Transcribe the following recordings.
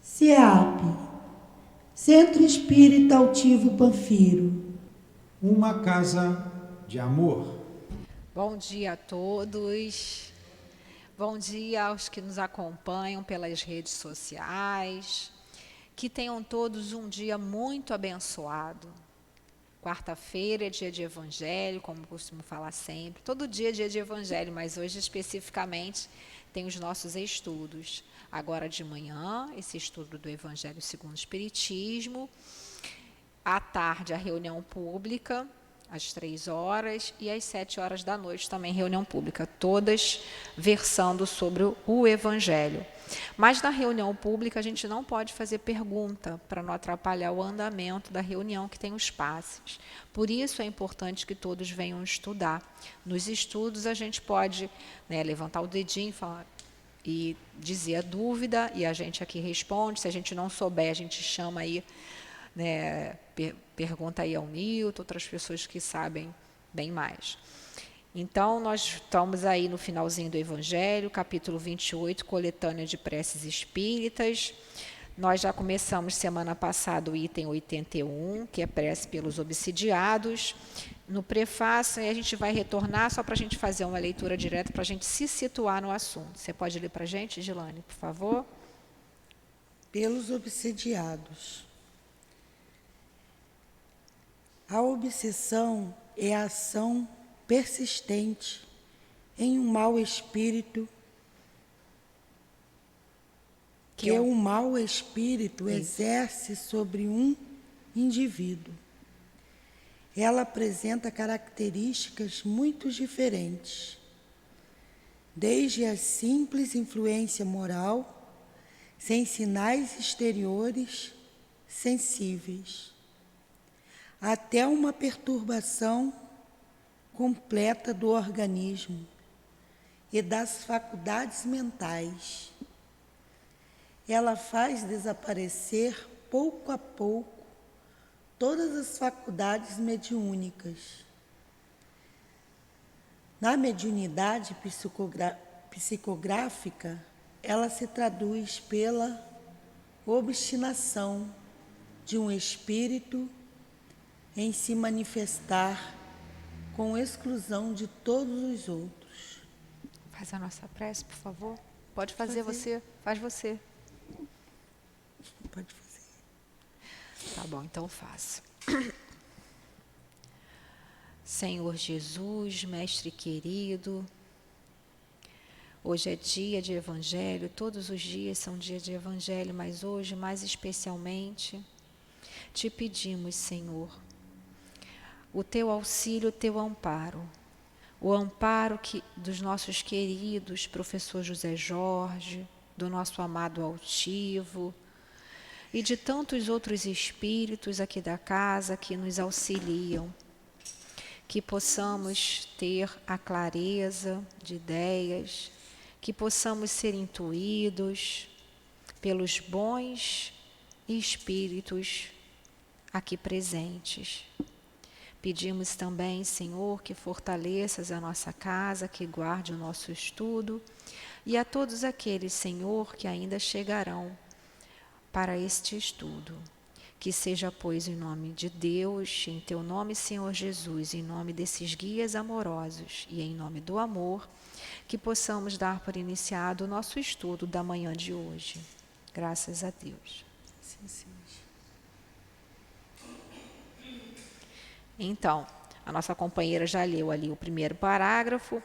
CEAP, Centro Espírita Altivo Panfiro. Uma casa de amor. Bom dia a todos. Bom dia aos que nos acompanham pelas redes sociais. Que tenham todos um dia muito abençoado. Quarta-feira é dia de evangelho, como costumo falar sempre. Todo dia é dia de evangelho, mas hoje especificamente tem os nossos estudos. Agora de manhã, esse estudo do Evangelho segundo o Espiritismo. À tarde, a reunião pública, às 3h, e às 7h da noite também reunião pública, todas versando sobre o Evangelho. Mas na reunião pública a gente não pode fazer pergunta para não atrapalhar o andamento da reunião, que tem os passes. Por isso é importante que todos venham estudar. Nos estudos a gente pode levantar o dedinho e falar e dizer a dúvida, e a gente aqui responde. Se a gente não souber, a gente chama aí, pergunta aí ao Nilton, outras pessoas que sabem bem mais. Então, nós estamos aí no finalzinho do Evangelho, capítulo 28, coletânea de preces espíritas. Nós já começamos semana passada o item 81, que é prece pelos obsidiados. No prefácio, a gente vai retornar só para a gente fazer uma leitura direta, para a gente se situar no assunto. Você pode ler para a gente, Gilane, por favor? Pelos obsidiados. A obsessão é a ação persistente em um mau espírito que o mau espírito exerce sobre um indivíduo. Ela apresenta características muito diferentes, desde a simples influência moral, sem sinais exteriores sensíveis, até uma perturbação completa do organismo e das faculdades mentais. Ela faz desaparecer, pouco a pouco, todas as faculdades mediúnicas. Na mediunidade psicográfica, ela se traduz pela obstinação de um espírito em se manifestar com exclusão de todos os outros. Faz a nossa prece, por favor. Pode fazer você. Faz você. Pode fazer. Tá bom, então faça. Senhor Jesus, Mestre querido, hoje é dia de Evangelho, todos os dias são dia de Evangelho, mas hoje, mais especialmente, te pedimos, Senhor, o teu auxílio, o teu amparo, o amparo dos nossos queridos professor José Jorge, do nosso amado altivo, e de tantos outros espíritos aqui da casa que nos auxiliam, que possamos ter a clareza de ideias, que possamos ser intuídos pelos bons espíritos aqui presentes. Pedimos também, Senhor, que fortaleças a nossa casa, que guarde o nosso estudo, e a todos aqueles, Senhor, que ainda chegarão para este estudo. Que seja, pois, em nome de Deus, em teu nome, Senhor Jesus, em nome desses guias amorosos e em nome do amor, que possamos dar por iniciado o nosso estudo da manhã de hoje. Graças a Deus. Sim, sim. Então, a nossa companheira já leu ali o primeiro parágrafo.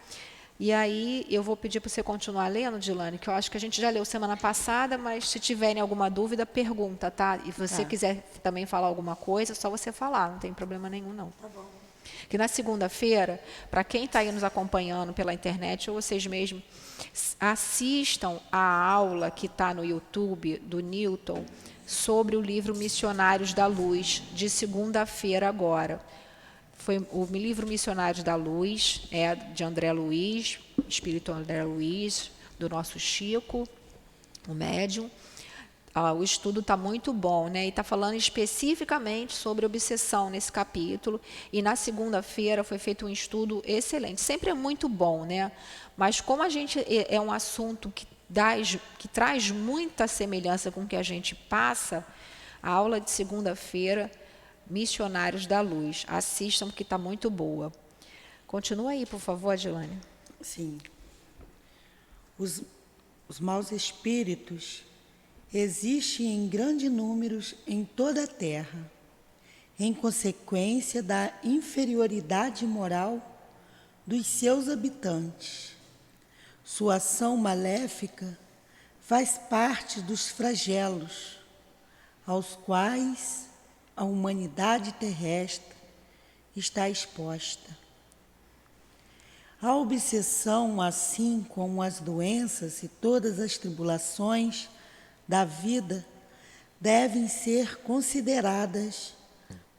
E aí, eu vou pedir para você continuar lendo, Dilane, que eu acho que a gente já leu semana passada, mas se tiverem alguma dúvida, pergunta, tá? E se você quiser também falar alguma coisa, é só você falar, não tem problema nenhum, não. Tá bom. Que na segunda-feira, para quem está aí nos acompanhando pela internet, ou vocês mesmos, assistam a aula que está no YouTube do Nilton sobre o livro Missionários da Luz, de segunda-feira agora. Foi o livro Missionários da Luz, é de André Luiz, Espírito André Luiz, do nosso Chico, o médium. O estudo está muito bom, e está falando especificamente sobre obsessão nesse capítulo. E na segunda-feira foi feito um estudo excelente. Sempre é muito bom, mas como a gente é um assunto que que traz muita semelhança com o que a gente passa, a aula de segunda-feira, Missionários da Luz. Assistam, porque está muito boa. Continua aí, por favor, Adilane. Sim. Os maus espíritos existem em grandes números em toda a Terra, em consequência da inferioridade moral dos seus habitantes. Sua ação maléfica faz parte dos flagelos aos quais a humanidade terrestre está exposta. A obsessão, assim como as doenças e todas as tribulações da vida, devem ser consideradas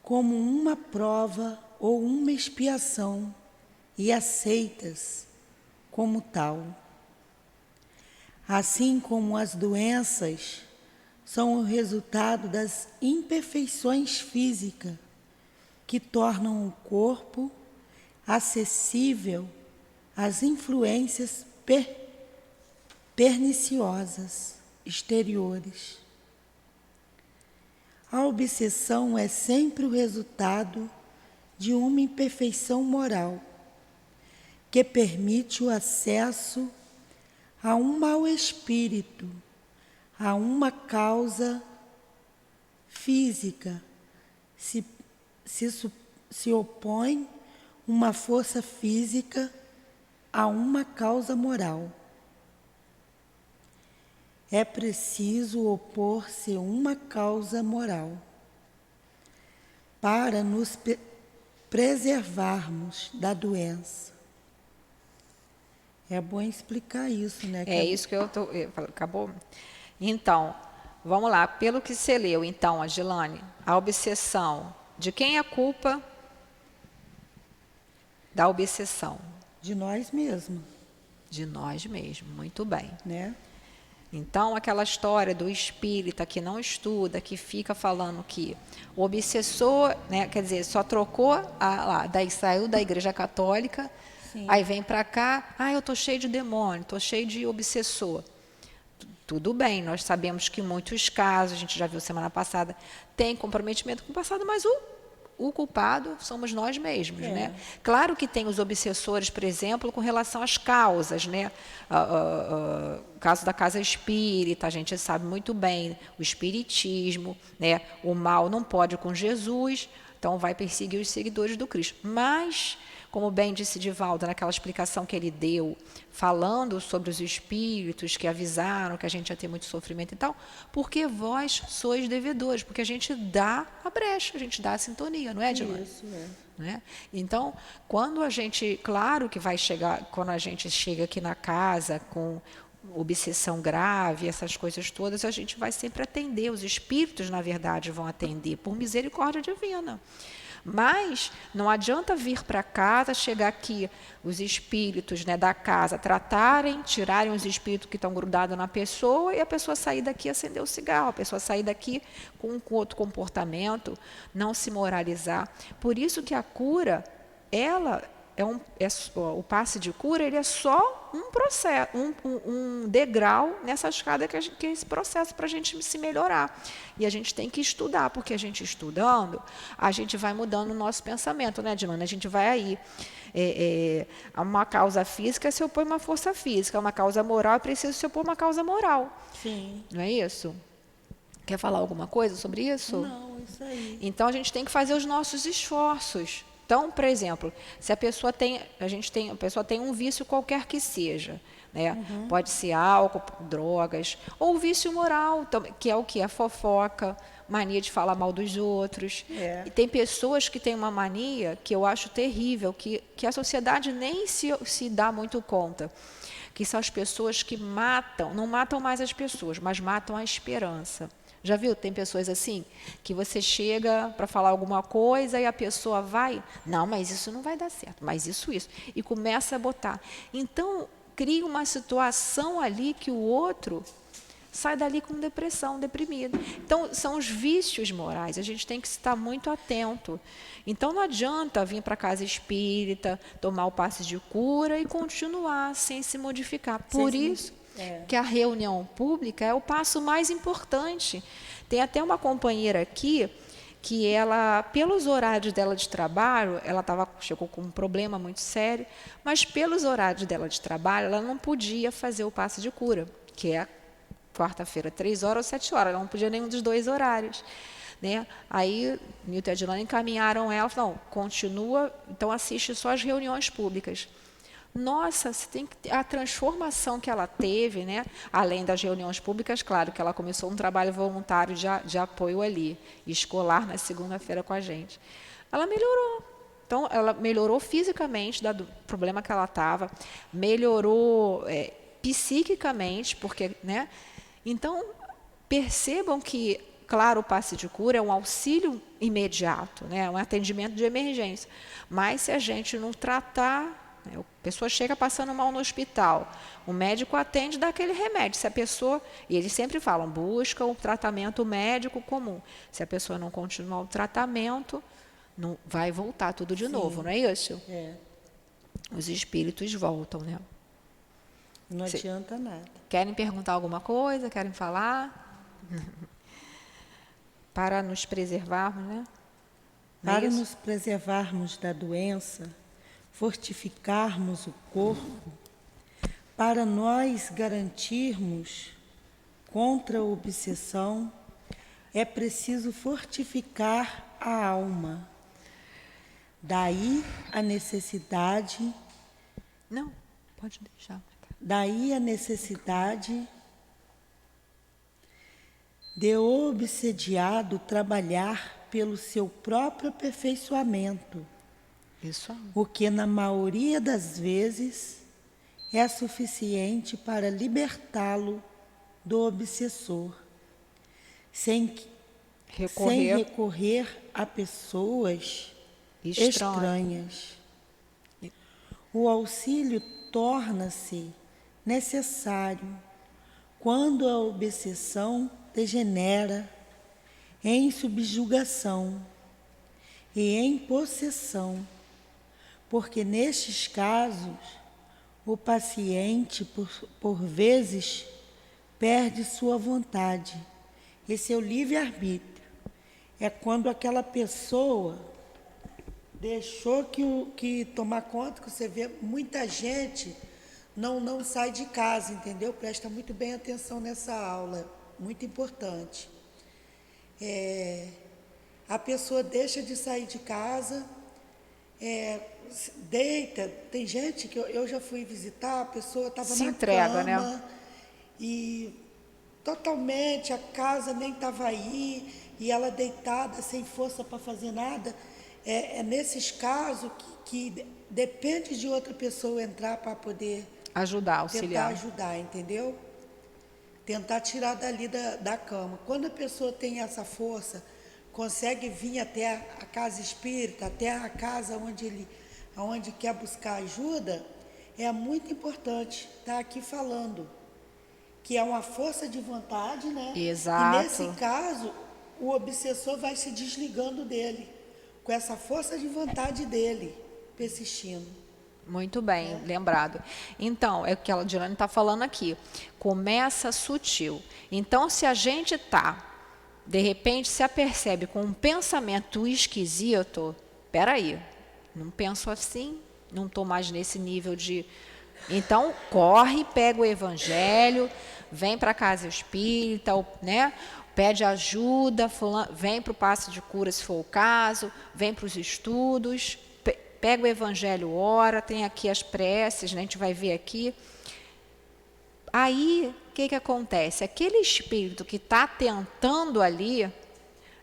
como uma prova ou uma expiação e aceitas como tal. Assim como as doenças são o resultado das imperfeições físicas que tornam o corpo acessível às influências perniciosas exteriores. A obsessão é sempre o resultado de uma imperfeição moral que permite o acesso a um mau espírito, a uma causa física, se opõe uma força física a uma causa moral. É preciso opor-se a uma causa moral para nos preservarmos da doença. É bom explicar isso, né? É isso que eu acabou? Então, vamos lá. Pelo que você leu, então, Adilane, a obsessão. De quem é a culpa da obsessão? De nós mesmos. De nós mesmos, muito bem. Né? Então, aquela história do espírita que não estuda, que fica falando que o obsessor, né, quer dizer, só trocou, saiu da Igreja Católica, sim, aí vem para cá, eu estou cheio de demônio, estou cheio de obsessor. Tudo bem, nós sabemos que em muitos casos, a gente já viu semana passada, tem comprometimento com o passado, mas o culpado somos nós mesmos, né? Claro que tem os obsessores, por exemplo, com relação às causas, né? O caso da casa espírita, a gente sabe muito bem, o espiritismo, né? O mal não pode com Jesus, então vai perseguir os seguidores do Cristo. Mas, como bem disse Divaldo, naquela explicação que ele deu, falando sobre os espíritos que avisaram que a gente ia ter muito sofrimento e tal, porque vós sois devedores, porque a gente dá a brecha, a gente dá a sintonia, não é, Dilane? Isso, é. Né? Então, quando a gente, claro que vai chegar, quando a gente chega aqui na casa com obsessão grave, essas coisas todas, a gente vai sempre atender, os espíritos, na verdade, vão atender, por misericórdia divina. Mas não adianta vir para casa, chegar aqui, os espíritos, né, da casa, tirarem os espíritos que estão grudados na pessoa e a pessoa sair daqui e acender o cigarro, a pessoa sair daqui com outro comportamento, não se moralizar. Por isso que a cura, o passe de cura, ele é só um processo, um degrau nessa escada que é esse processo para a gente se melhorar. E a gente tem que estudar, porque a gente estudando, a gente vai mudando o nosso pensamento, né, Dilane? A gente vai aí. A uma causa física se opõe uma força física, a uma causa moral é preciso se opor uma causa moral. Sim. Não é isso? Quer falar alguma coisa sobre isso? Não, isso aí. Então a gente tem que fazer os nossos esforços. Então, por exemplo, se a pessoa tem um vício qualquer que seja, né? Uhum. Pode ser álcool, drogas, ou vício moral, que é o que? A fofoca, mania de falar mal dos outros. E tem pessoas que têm uma mania que eu acho terrível, que a sociedade nem se dá muito conta, que são as pessoas que não matam mais as pessoas, mas matam a esperança. Já viu? Tem pessoas assim, que você chega para falar alguma coisa e a pessoa vai, não, mas isso não vai dar certo, mas isso, e começa a botar. Então, cria uma situação ali que o outro sai dali com depressão, deprimido. Então, são os vícios morais, a gente tem que estar muito atento. Então, não adianta vir para a casa espírita, tomar o passe de cura e continuar sem se modificar. Por isso, Que a reunião pública é o passo mais importante. Tem até uma companheira aqui que ela, pelos horários dela de trabalho, chegou com um problema muito sério, mas pelos horários dela de trabalho, ela não podia fazer o passe de cura, que é quarta-feira, 3 horas ou 7 horas, ela não podia nenhum dos 2 horários. Né? Aí, Nilton e Adilane encaminharam ela, falaram, não, continua, então assiste só as reuniões públicas. Nossa, você tem que a transformação que ela teve, né? Além das reuniões públicas, claro que ela começou um trabalho voluntário de apoio ali, escolar na segunda-feira com a gente. Ela melhorou. Então, ela melhorou fisicamente do problema que ela estava, melhorou psiquicamente, porque, né? Então, percebam que, claro, o passe de cura é um auxílio imediato, né? Um atendimento de emergência. Mas se a gente não tratar, a pessoa chega passando mal no hospital, o médico atende, dá aquele remédio. Se a pessoa, e eles sempre falam, busca o tratamento médico comum. Se a pessoa não continuar o tratamento, não vai voltar tudo de novo, não é isso? Os espíritos voltam, né? Não adianta nada. Querem perguntar alguma coisa? Querem falar? Para nos preservarmos, né? Para nos preservarmos da doença, fortificarmos o corpo, para nós garantirmos contra a obsessão, é preciso fortificar a alma. Daí a necessidade. Não, pode deixar. Daí a necessidade de o obsediado trabalhar pelo seu próprio aperfeiçoamento. Isso. O que, na maioria das vezes, é suficiente para libertá-lo do obsessor, sem recorrer a pessoas estranhas. O auxílio torna-se necessário quando a obsessão degenera em subjugação e em possessão, porque nestes casos o paciente, por vezes, perde sua vontade e seu livre-arbítrio. É quando aquela pessoa deixou que tomar conta, que você vê muita gente não sai de casa, entendeu? Presta muito bem atenção nessa aula, muito importante. A pessoa deixa de sair de casa, deita. Tem gente que eu já fui visitar, a pessoa estava na entrega, cama, né? E totalmente, a casa nem estava aí, e ela deitada, sem força para fazer nada. É nesses casos que depende de outra pessoa entrar para poder ajudar, auxiliar. Tentar ajudar, entendeu? Tentar tirar dali da cama. Quando a pessoa tem essa força, consegue vir até a casa espírita, até a casa onde quer buscar ajuda, é muito importante estar aqui falando que é uma força de vontade, né? Exato. E nesse caso, o obsessor vai se desligando dele, com essa força de vontade dele, persistindo. Muito bem, lembrado. Então, é o que a Dilane está falando aqui. Começa sutil. Então, se a gente de repente, se apercebe com um pensamento esquisito, peraí, não penso assim, não estou mais nesse nível de... Então, corre, pega o evangelho, vem para a casa espírita, né? Pede ajuda, vem para o passe de cura, se for o caso, vem para os estudos, pega o evangelho, ora, tem aqui as preces, né? A gente vai ver aqui. Aí, o que acontece? Aquele espírito que está tentando ali,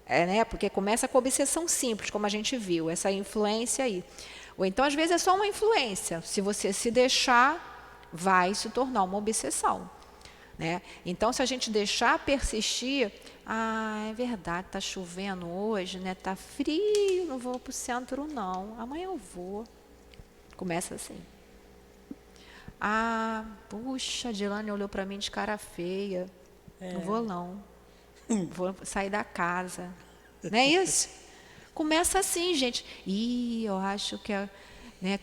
né? Porque começa com obsessão simples, como a gente viu, essa influência aí. Ou então, às vezes, é só uma influência. Se você se deixar, vai se tornar uma obsessão. Né? Então, se a gente deixar persistir, é verdade, está chovendo hoje, né? Está frio, não vou para o centro, não. Amanhã eu vou. Começa assim. Puxa, a Dilane olhou para mim de cara feia. Não vou, não. Vou sair da casa. Não é isso? Começa assim, gente. Eu acho que,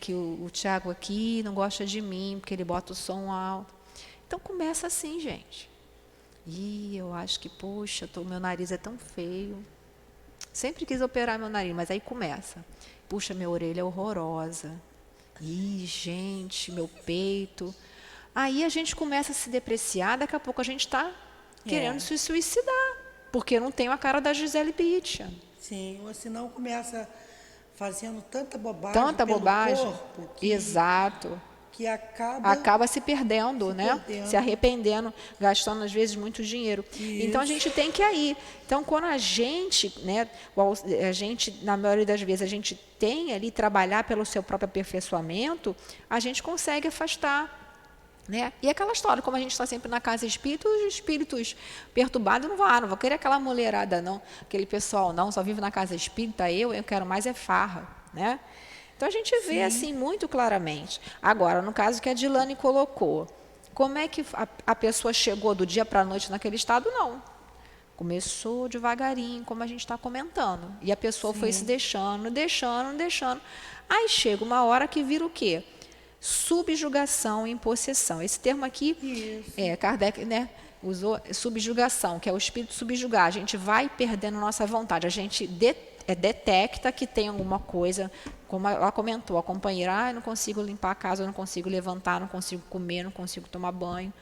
que o Tiago aqui não gosta de mim, porque ele bota o som alto. Então começa assim, gente. Ih, eu acho que, poxa, meu nariz é tão feio. Sempre quis operar meu nariz, mas aí começa. Puxa, minha orelha é horrorosa. Ih, gente, meu peito. Aí a gente começa a se depreciar, daqui a pouco a gente está querendo se suicidar, porque não tem a cara da Gisele Bündchen. Sim, ou senão começa fazendo tanta Tanta pelo bobagem. corpo Exato. que acaba Se perdendo, né? perdendo. Se arrependendo, gastando às vezes muito dinheiro. Então a gente tem que ir. Então quando a gente, né, na maioria das vezes a gente tem ali trabalhar pelo seu próprio aperfeiçoamento, a gente consegue afastar. Né? E aquela história, como a gente está sempre na casa espírita, os espíritos perturbados não vão querer aquela mulherada não, aquele pessoal não, só vive na casa espírita, eu quero mais é farra, né? Então a gente vê assim muito claramente. Agora, no caso que a Dilane colocou, como é que a pessoa chegou do dia para a noite naquele estado? Não. Começou devagarinho, como a gente está comentando. E a pessoa foi se deixando. Aí chega uma hora que vira o quê? Subjugação e impossessão. Esse termo aqui, Kardec, né, usou subjugação, que é o espírito subjugar. A gente vai perdendo nossa vontade, a gente detecta que tem alguma coisa, como ela comentou, a companheira, eu não consigo limpar a casa, eu não consigo levantar, não consigo comer, não consigo tomar banho,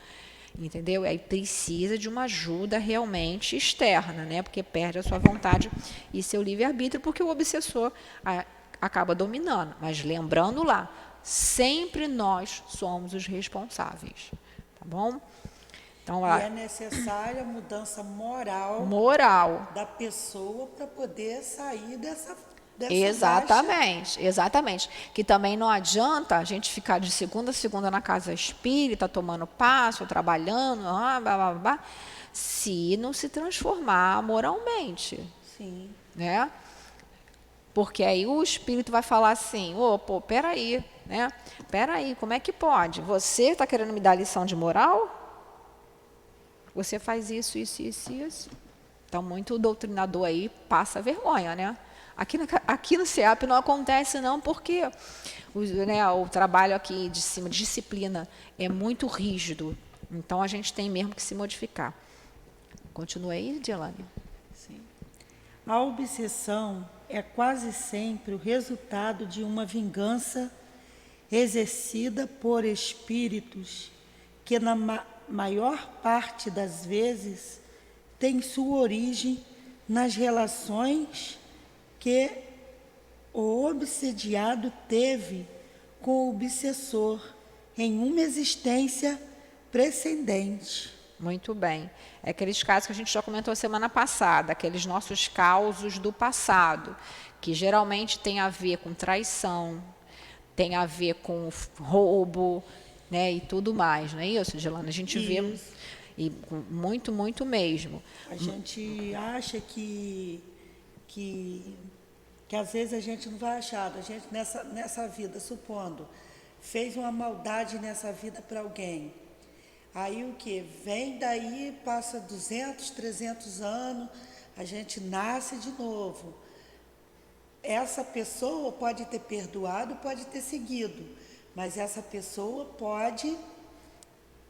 entendeu? Aí precisa de uma ajuda realmente externa, né? Porque perde a sua vontade e seu livre-arbítrio, porque o obsessor acaba dominando. Mas lembrando lá, sempre nós somos os responsáveis, tá bom? Então, e é necessária a mudança moral da pessoa para poder sair dessa Exatamente. Que também não adianta a gente ficar de segunda a segunda na casa espírita, tomando passo, trabalhando, se não se transformar moralmente. Sim. Né? Porque aí o espírito vai falar assim, peraí, né? Peraí, como é que pode? Você está querendo me dar lição de moral? Você faz isso. Então, muito doutrinador aí passa vergonha, né? Aqui no CEAP não acontece não, porque o trabalho aqui de cima, disciplina, é muito rígido. Então, a gente tem mesmo que se modificar. Continua aí, Dilane. Sim. A obsessão é quase sempre o resultado de uma vingança exercida por espíritos que, na maior parte das vezes, tem sua origem nas relações que o obsediado teve com o obsessor em uma existência precedente. Muito bem. É aqueles casos que a gente já comentou semana passada, aqueles nossos causos do passado, que geralmente tem a ver com traição, tem a ver com roubo, né, e tudo mais, não é isso, Dilana? A gente vê e muito, muito mesmo. A gente acha que às vezes a gente não vai achar, a gente nessa vida, supondo, fez uma maldade nessa vida para alguém. Aí o que? Vem daí, passa 200, 300 anos, a gente nasce de novo. Essa pessoa pode ter perdoado, pode ter seguido, mas essa pessoa pode,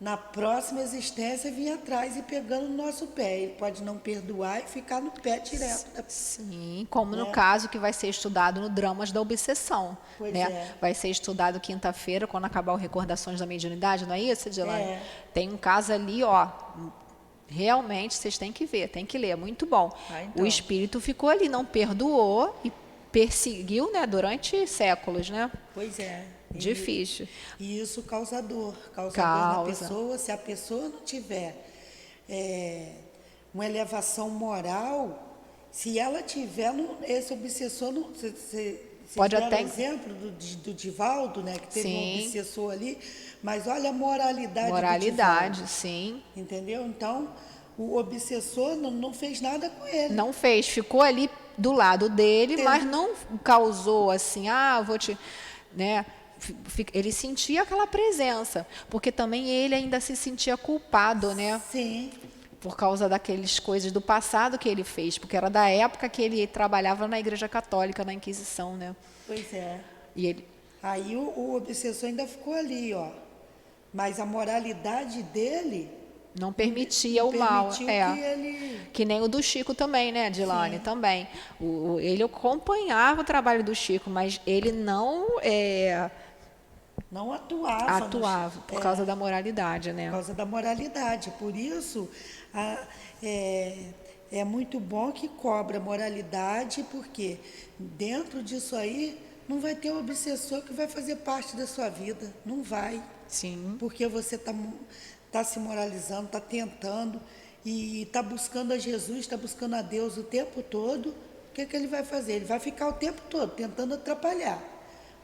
na próxima existência, vir atrás e pegando no nosso pé. Ele pode não perdoar e ficar no pé direto. Sim, como no caso que vai ser estudado no Dramas da Obsessão. Pois né? é. Vai ser estudado quinta-feira, quando acabar o Recordações da Mediunidade, não é isso, Dilane? Tem um caso ali, realmente vocês têm que ver, têm que ler, é muito bom. Então. O espírito ficou ali, não perdoou e perseguiu, né, durante séculos, né? Pois é. Difícil. E isso causa dor na pessoa. Se a pessoa não tiver uma elevação moral, se ela tiver, esse obsessor, pode deram até exemplo do Divaldo, né, que teve um obsessor ali, mas olha a moralidade do Divaldo, sim. Entendeu? Então, o obsessor não fez nada com ele. Não fez, ficou ali do lado dele, mas não causou assim, vou te... né? Ele sentia aquela presença, porque também ele ainda se sentia culpado, né? Sim. Por causa daquelas coisas do passado que ele fez, porque era da época que ele trabalhava na Igreja Católica, na Inquisição, né? Pois é. E ele... Aí o obsessor ainda ficou ali, Mas a moralidade dele Não permitia o mal. permitiu É. que ele... Que nem o do Chico também, né, Dilane? Sim. Também. Ele acompanhava o trabalho do Chico, mas ele não não atuava. atuava por causa da moralidade, né? Por causa da moralidade. Por isso, é muito bom que cobra moralidade, porque dentro disso aí não vai ter um obsessor que vai fazer parte da sua vida. Não vai. Sim. Porque você está se moralizando, está tentando e está buscando a Jesus, está buscando a Deus o tempo todo. O que ele vai fazer? Ele vai ficar o tempo todo tentando atrapalhar.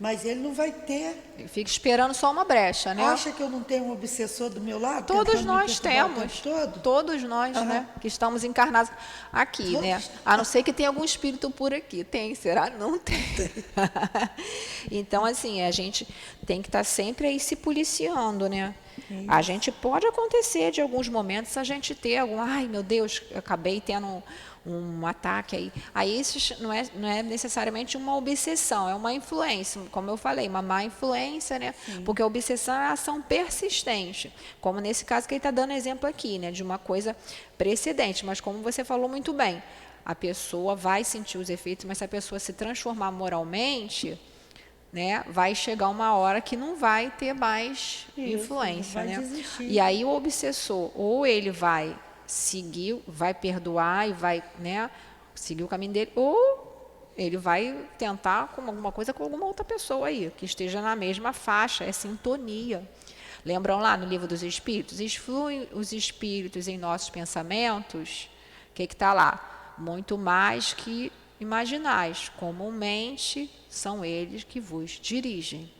Mas ele não vai ter. Ele fica esperando só uma brecha, né? Acha que eu não tenho um obsessor do meu lado? Todos tentando me nós perturbar o temos. tempo todo? Todos nós, né? Que estamos encarnados aqui, Todos. né? A não ser que tenha algum espírito por aqui. Tem, será? Não tem. Então, assim, a gente tem que estar sempre aí se policiando, né? A gente pode acontecer de alguns momentos a gente ter algum, ai meu Deus, eu acabei tendo um ataque aí. Aí isso não é necessariamente uma obsessão, é uma influência, como eu falei, uma má influência, né? Porque a obsessão é a ação persistente, como nesse caso que ele está dando exemplo aqui, né? De uma coisa precedente, mas como você falou muito bem, a pessoa vai sentir os efeitos, mas se a pessoa se transformar moralmente, né, vai chegar uma hora que não vai ter mais influência, vai né? desistir. E aí o obsessor, ou ele vai seguir, vai perdoar e vai, né, seguir o caminho dele, ou ele vai tentar com alguma coisa com alguma outra pessoa aí, que esteja na mesma faixa, é sintonia. Lembram lá no livro dos Espíritos? Influem os Espíritos em nossos pensamentos? O que está lá? Muito mais que imaginais, comumente são eles que vos dirigem.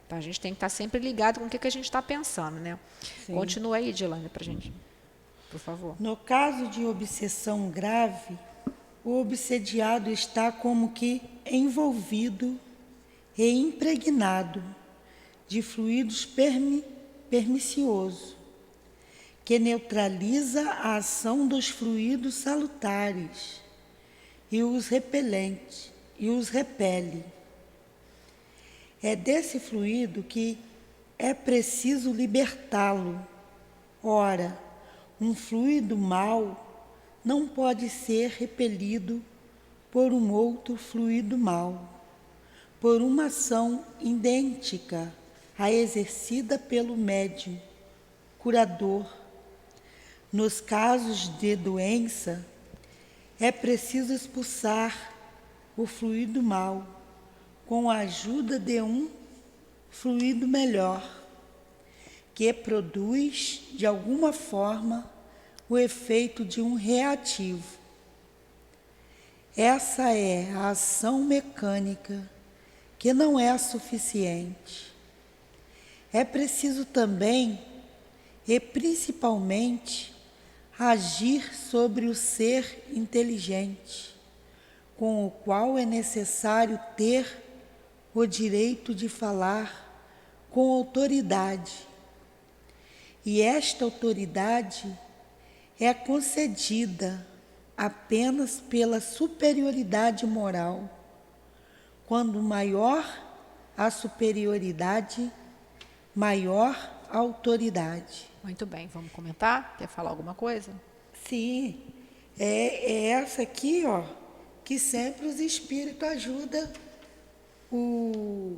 Então, a gente tem que estar sempre ligado com o que a gente está pensando, né? Sim. Continua aí, Dilane, para a gente, por favor. No caso de obsessão grave, o obsediado está como que envolvido e impregnado de fluidos perniciosos, que neutraliza a ação dos fluidos salutares e os repele. É desse fluido que é preciso libertá-lo. Ora, um fluido mau não pode ser repelido por um outro fluido mau, por uma ação idêntica à exercida pelo médium curador. Nos casos de doença, é preciso expulsar o fluido mau com a ajuda de um fluido melhor, que produz, de alguma forma, o efeito de um reativo. Essa é a ação mecânica, que não é suficiente. É preciso também, e principalmente, agir sobre o ser inteligente, com o qual é necessário ter o direito de falar com autoridade. E esta autoridade é concedida apenas pela superioridade moral. Quando maior a superioridade, maior a autoridade. Muito bem, vamos comentar? Quer falar alguma coisa? Sim, é essa aqui, ó, que sempre os espíritos ajudam o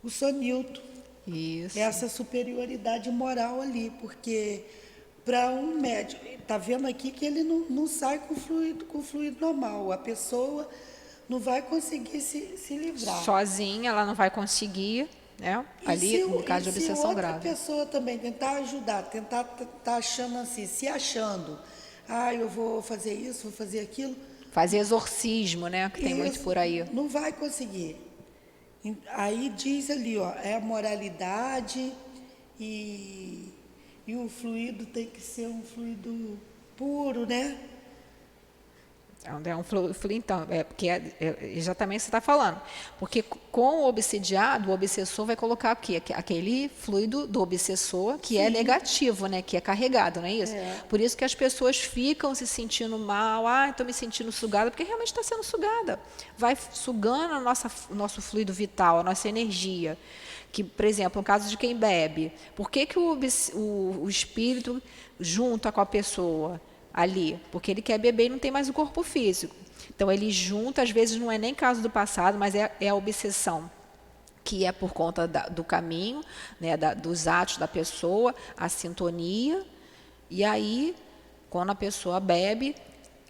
Sonilton. Isso. Essa superioridade moral ali, porque para um médium, está vendo aqui que ele não sai com fluido normal, a pessoa não vai conseguir se livrar. Sozinha ela não vai conseguir, né? Ali, no caso de obsessão grave. Se outra pessoa também tentar ajudar, tentar tá achando assim, se achando, eu vou fazer isso, vou fazer aquilo. Fazer exorcismo, né? Que tem muito por aí. Não vai conseguir. Aí diz ali, ó, é a moralidade e o fluido tem que ser um fluido puro, né? É um fluido, então, porque exatamente o que você está falando. Porque com o obsediado, o obsessor vai colocar o quê? Aquele fluido do obsessor que é negativo, né? Que é carregado, não é isso? Por isso que as pessoas ficam se sentindo mal, estou me sentindo sugada, porque realmente está sendo sugada. Vai sugando o nosso fluido vital, a nossa energia, Que, por exemplo, no caso de quem bebe, por que o espírito junta com a pessoa ali? Porque ele quer beber e não tem mais o corpo físico. Então, ele junta, às vezes não é nem caso do passado, mas é a obsessão, que é por conta do caminho, né, dos atos da pessoa, a sintonia. E aí, quando a pessoa bebe,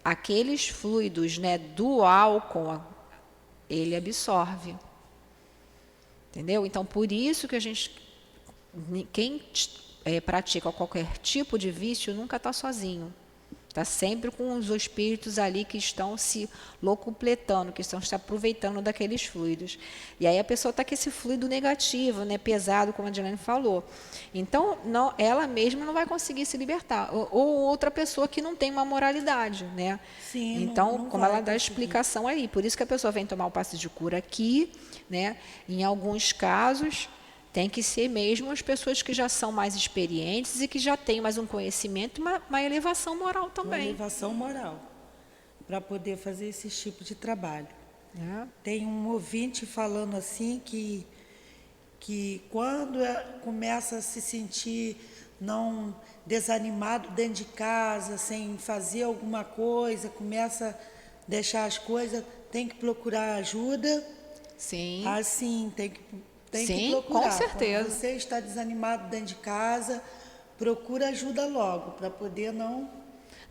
aqueles fluidos, né, do álcool, ele absorve. Entendeu? Então, por isso que quem pratica qualquer tipo de vício nunca está sozinho. Está sempre com os espíritos ali que estão se locupletando, que estão se aproveitando daqueles fluidos. E aí a pessoa está com esse fluido negativo, né, pesado, como a Dilene falou. Então, ela mesma não vai conseguir se libertar. Ou outra pessoa que não tem uma moralidade, né? Sim, então, não como vai ela dá a conseguir. explicação aí. Por isso que a pessoa vem tomar o passe de cura aqui, né? Em alguns casos, tem que ser mesmo as pessoas que já são mais experientes e que já têm mais um conhecimento, uma elevação moral Uma também. elevação moral, para poder fazer esse tipo de trabalho. É. Tem um ouvinte falando assim que quando começa a se sentir não desanimado dentro de casa, sem fazer alguma coisa, começa a deixar as coisas, tem que procurar ajuda. Sim. Assim, tem que Sim, procurar. com certeza. Quando você está desanimado dentro de casa, procura ajuda logo, para poder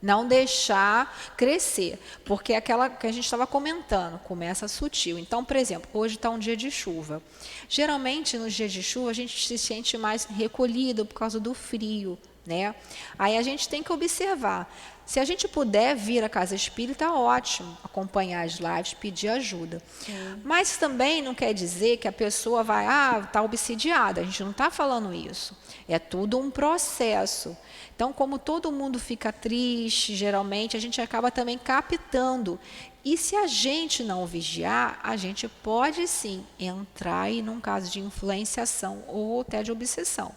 Não deixar crescer, porque aquela que a gente estava comentando, começa sutil. Então, por exemplo, hoje está um dia de chuva. Geralmente, nos dias de chuva, a gente se sente mais recolhido por causa do frio, né? Aí a gente tem que observar. Se a gente puder vir à casa espírita, ótimo, acompanhar as lives, pedir ajuda. Sim. Mas também não quer dizer que a pessoa vai, está obsidiada. A gente não está falando isso. É tudo um processo. Então, como todo mundo fica triste, geralmente, a gente acaba também captando. E se a gente não vigiar, a gente pode sim entrar aí num caso de influenciação ou até de obsessão.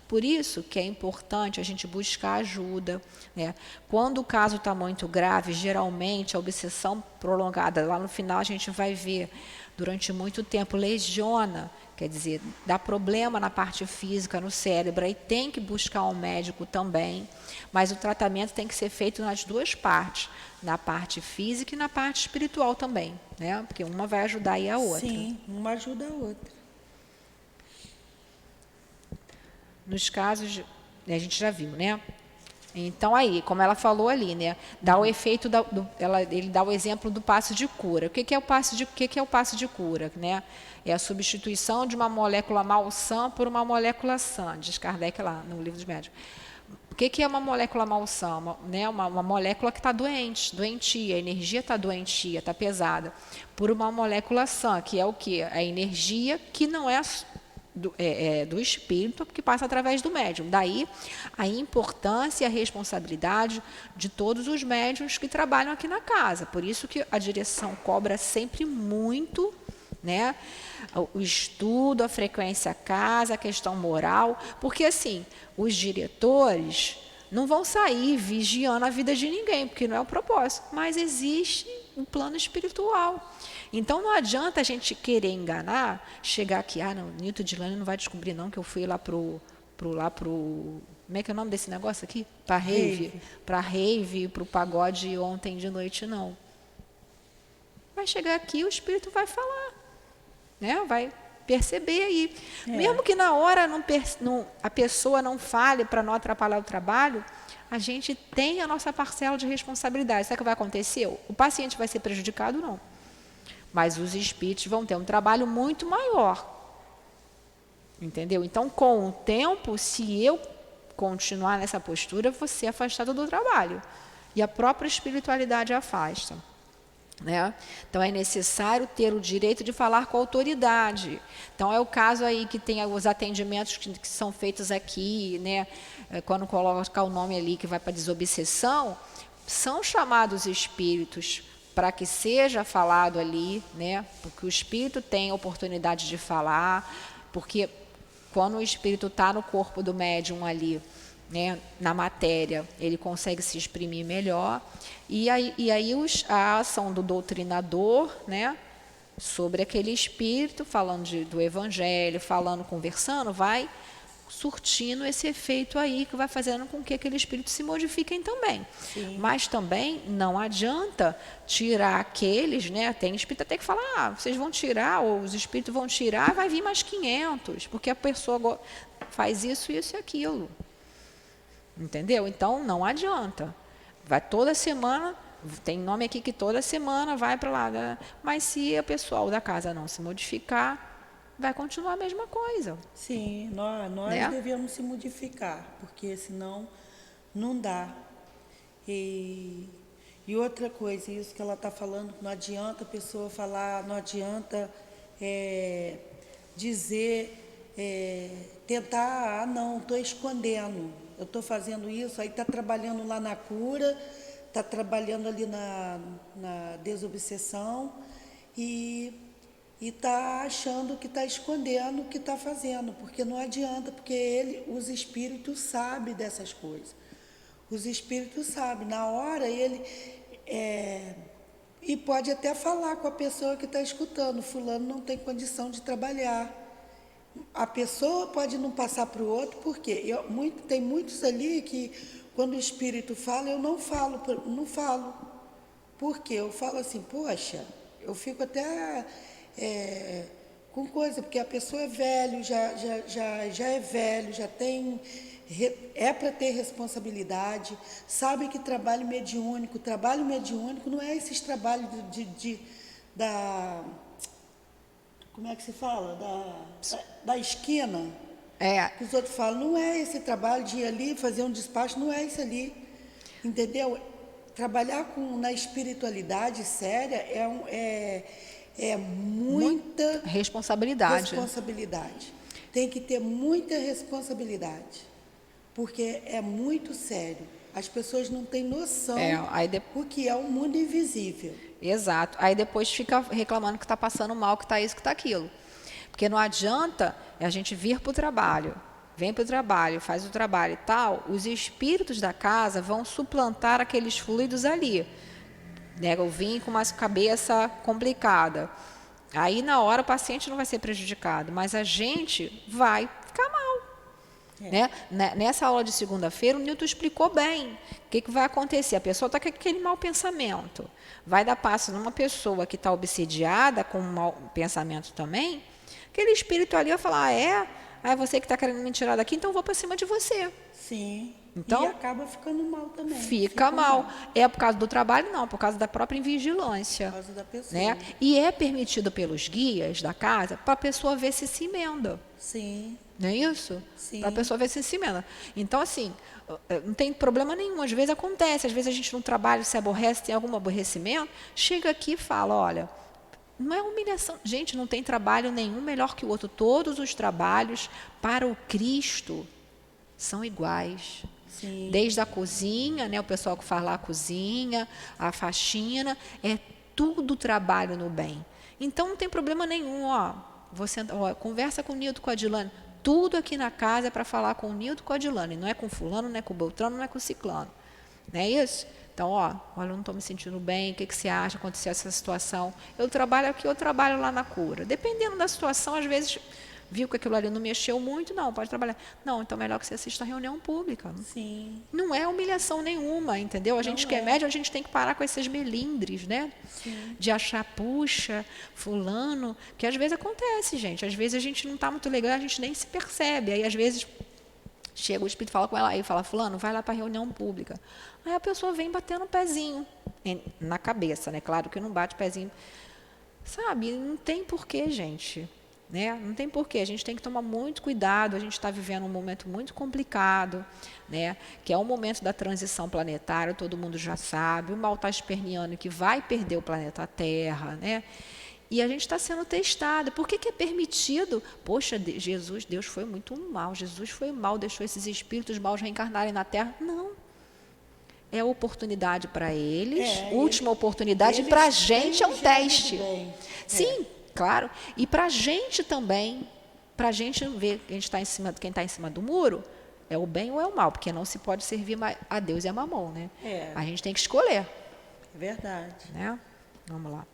Por isso que é importante a gente buscar ajuda, né? Quando o caso está muito grave, geralmente a obsessão prolongada, lá no final a gente vai ver, durante muito tempo lesiona, quer dizer, dá problema na parte física, no cérebro, e tem que buscar um médico também, mas o tratamento tem que ser feito nas duas partes, na parte física e na parte espiritual também, né? Porque uma vai ajudar aí a outra. Sim, uma ajuda a outra. Nos casos, a gente já viu, né? Então aí, como ela falou ali, né, dá o efeito ele dá o exemplo do passe de cura. O que é o passe de cura, né? É a substituição de uma molécula malsã por uma molécula sã, diz Kardec lá no Livro dos Médiuns. O que é uma molécula malsã? Uma molécula que está doentia, a energia está doentia, está pesada, por uma molécula sã, que é o quê? A energia que não é do espírito, que passa através do médium. Daí a importância e a responsabilidade de todos os médiuns que trabalham aqui na casa. Por isso que a direção cobra sempre muito, né, o estudo, a frequência à casa, a questão moral, porque assim, os diretores não vão sair vigiando a vida de ninguém, porque não é o propósito, mas existe um plano espiritual. Então, não adianta a gente querer enganar, chegar aqui, não, Nilton Dilane não vai descobrir não que eu fui lá pro como é que é o nome desse negócio aqui? Para rave, para o pagode ontem de noite, não. Vai chegar aqui, o espírito vai falar, né? Vai perceber aí. Mesmo que na hora a pessoa não fale para não atrapalhar o trabalho, a gente tem a nossa parcela de responsabilidade. Sabe o que vai acontecer? O paciente vai ser prejudicado? Não. Mas os espíritos vão ter um trabalho muito maior. Entendeu? Então, com o tempo, se eu continuar nessa postura, eu vou ser afastado do trabalho. E a própria espiritualidade afasta. Né? Então, é necessário ter o direito de falar com a autoridade. Então, é o caso aí que tem os atendimentos que são feitos aqui, né? Quando coloca o nome ali que vai para desobsessão, são chamados espíritos para que seja falado ali, né? Porque o espírito tem a oportunidade de falar, porque quando o espírito está no corpo do médium ali, né, na matéria, ele consegue se exprimir melhor, e aí a ação do doutrinador, né, sobre aquele espírito, falando do evangelho, falando, conversando, vai surtindo esse efeito aí, que vai fazendo com que aquele espírito se modifiquem também. Sim. Mas também não adianta tirar aqueles, né? Tem espírito até que fala, vocês vão tirar, ou os espíritos vão tirar, vai vir mais 500, porque a pessoa faz isso, isso e aquilo. Entendeu? Então, não adianta. Vai toda semana, tem nome aqui que toda semana vai para lá, né? Mas se o pessoal da casa não se modificar, vai continuar a mesma coisa. Sim, nós Né? devemos se modificar, porque senão não dá. E outra coisa, isso que ela está falando, não adianta a pessoa falar, não adianta dizer, tentar, não, estou escondendo, eu estou fazendo isso, aí está trabalhando lá na cura, está trabalhando ali na desobsessão e está achando que está escondendo o que está fazendo, porque não adianta, porque os espíritos sabem dessas coisas. Os espíritos sabem, na hora ele... e pode até falar com a pessoa que está escutando, fulano não tem condição de trabalhar. A pessoa pode não passar para o outro, porque tem muitos ali que, quando o espírito fala, eu não falo. Por quê? Eu falo assim, poxa, eu fico até... com coisa, porque a pessoa é velho, já é velho, já tem, para ter responsabilidade, sabe que trabalho mediúnico não é esses trabalhos como é que se fala? Da esquina, que os outros falam, não é esse trabalho de ir ali fazer um despacho, não é isso ali, entendeu? Trabalhar na espiritualidade séria é muita responsabilidade. Tem que ter muita responsabilidade, porque é muito sério. As pessoas não têm noção o que é o mundo invisível. Exato. Aí depois fica reclamando que está passando mal, que está isso, que está aquilo. Porque não adianta a gente vir para o trabalho, vem para o trabalho, faz o trabalho e tal, os espíritos da casa vão suplantar aqueles fluidos ali. Eu vim com uma cabeça complicada. Aí, na hora, o paciente não vai ser prejudicado, mas a gente vai ficar mal. Nessa aula de segunda-feira, o Nilton explicou bem o que vai acontecer. A pessoa está com aquele mau pensamento. Vai dar passo numa pessoa que está obsediada com um mau pensamento também. Aquele espírito ali vai falar, é você que está querendo me tirar daqui, então eu vou para cima de você. Sim. Então, e acaba ficando mal também. Fica mal. É por causa do trabalho? Não, por causa da própria invigilância. Por causa da pessoa. Né? E é permitido pelos guias da casa para a pessoa ver se emenda. Sim. Não é isso? Sim. Para a pessoa ver se emenda. Então, assim, não tem problema nenhum. Às vezes acontece, às vezes a gente no trabalho se aborrece, tem algum aborrecimento, chega aqui e fala, olha, não é humilhação. Gente, não tem trabalho nenhum melhor que o outro. Todos os trabalhos para o Cristo são iguais. Sim. Desde a cozinha, o pessoal que faz lá a cozinha, a faxina, é tudo trabalho no bem. Então não tem problema nenhum, você conversa com o Nilton, com a Adilane, tudo aqui na casa é para falar com o Nilton, com a Adilane, não é com fulano, não é com o Beltrano, não é com o ciclano. Não é isso? Então, olha, eu não estou me sentindo bem, o que você acha, aconteceu essa situação? Eu trabalho aqui, eu trabalho lá na cura. Dependendo da situação, às vezes... Viu que aquilo ali não mexeu muito? Não, pode trabalhar. Não, então é melhor que você assista a reunião pública. Sim. Não é humilhação nenhuma, entendeu? A gente que é médium, a gente tem que parar com esses melindres, né? Sim. De achar, puxa, fulano, que às vezes acontece, gente. Às vezes a gente não está muito legal, a gente nem se percebe. Aí, às vezes, chega o espírito, fala com ela, aí fala, fulano, vai lá para a reunião pública. Aí a pessoa vem batendo o pezinho na cabeça, né? Claro que não bate o pezinho. Sabe, não tem porquê, gente. Não tem porquê, a gente tem que tomar muito cuidado, a gente está vivendo um momento muito complicado, que é o momento da transição planetária, todo mundo já sabe, o mal está esperneando que vai perder o planeta Terra, e a gente está sendo testado. Por que é permitido? Poxa, Deus foi muito mal, Jesus foi mal, deixou esses espíritos maus reencarnarem na Terra. Não. É oportunidade para eles, última oportunidade, e para a gente é um teste. Sim. Claro, e para a gente também, para a gente ver quem está em cima do muro, é o bem ou é o mal, porque não se pode servir a Deus e a Mamon, A gente tem que escolher. É verdade. Vamos lá,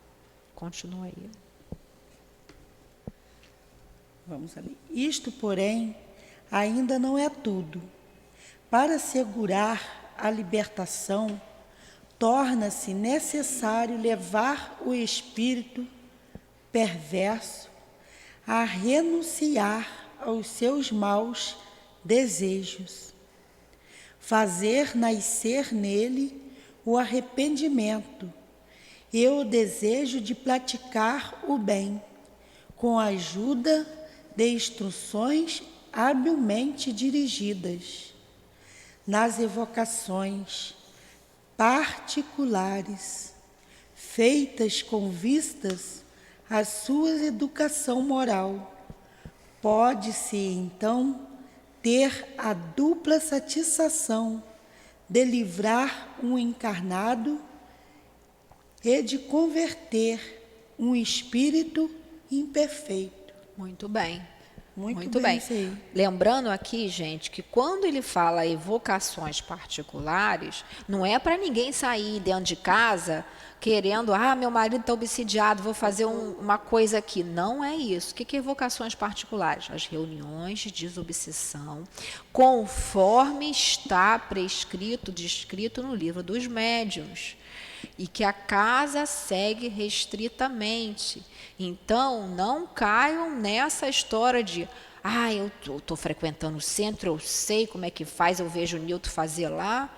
continua aí. Vamos ali. Isto, porém, ainda não é tudo. Para assegurar a libertação, torna-se necessário levar o espírito perverso a renunciar aos seus maus desejos, fazer nascer nele o arrependimento e o desejo de praticar o bem, com a ajuda de instruções habilmente dirigidas, nas evocações particulares, feitas com vistas à sua educação moral. Pode-se, então, ter a dupla satisfação de livrar um encarnado e de converter um espírito imperfeito. Muito bem. Muito bem. Lembrando aqui, gente, que quando ele fala evocações particulares, não é para ninguém sair dentro de casa querendo, meu marido está obsidiado, vou fazer uma coisa aqui. Não é isso. O que é evocações particulares? As reuniões de desobsessão, conforme está prescrito, descrito no livro dos médiuns. E que a casa segue restritamente. Então, não caiam nessa história de eu estou frequentando o centro, eu sei como é que faz, eu vejo o Nilton fazer lá,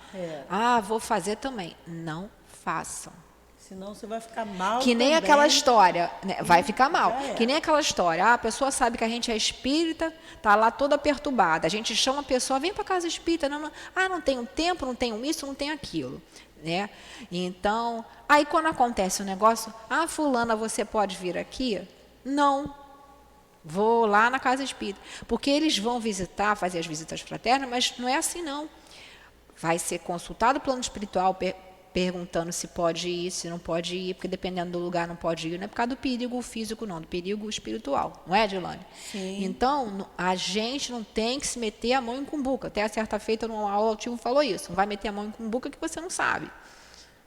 vou fazer também. Não façam. Senão você vai ficar mal. Que nem também. aquela história, né? Vai ficar mal. Que nem aquela história, a pessoa sabe que a gente é espírita, está lá toda perturbada, a gente chama a pessoa, vem para a casa espírita, não tenho tempo, não tenho isso, não tenho aquilo. Né? Então, aí quando acontece o negócio, fulana, você pode vir aqui? Não, vou lá na casa espírita, porque eles vão visitar, fazer as visitas fraternas, mas não é assim não. Vai ser consultado o plano espiritual, perguntando se pode ir, se não pode ir, porque dependendo do lugar não pode ir, não é por causa do perigo físico não, do perigo espiritual, não é, Dilane? Sim. Então, a gente não tem que se meter a mão em cumbuca. Até a certa feita, no aula altivo falou isso, não vai meter a mão em cumbuca que você não sabe.